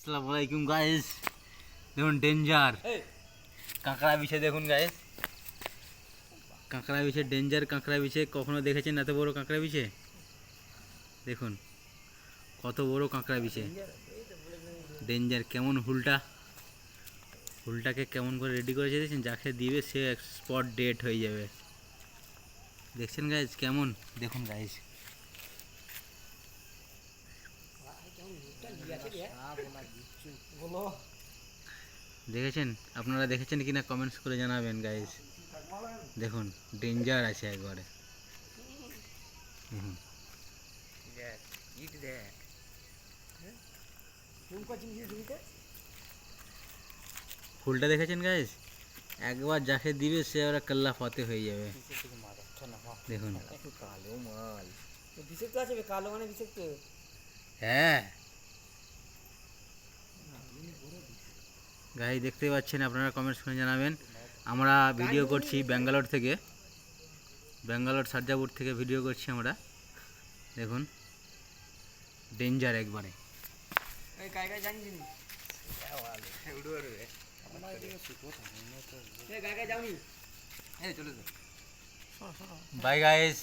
আসসালামু আলাইকুম গাইস। দেখুন ডেঞ্জার কাঁকড়া বিছে, দেখুন গাইস কাঁকড়া বিছে, ডেঞ্জার কাঁকড়া বিছে। কখনো দেখেছেন এত বড় কাঁকড়া বিছে? দেখুন কত বড় কাঁকড়া বিছে, ডেঞ্জার। কেমন হুলটাকে কেমন করে রেডি করেছে দেখছেন? যাকে দিবে সে স্পট ডেট হয়ে যাবে। দেখছেন গাইস কেমন? দেখুন গাইস দেখেছেন? আপনারা দেখেছেন কিনা কমেন্টস করে জানাবেন গাইস। দেখুন ডেঞ্জার আছে একবারে। দেখুন ফুলটা দেখেছেন গাইস? একবার যাকে দিবে সে ওরা কাল্লা ফাতে হয়ে যাবে। দেখুন হ্যাঁ গাইস দেখতে পাচ্ছেন, আপনারা কমেন্টস করে জানাবেন। আমরা ভিডিও করছি ব্যাঙ্গালোর থেকে, ব্যাঙ্গালোর সার্জাপুর থেকে ভিডিও করছি আমরা। দেখুন ডেঞ্জার একবারে। Bye guys.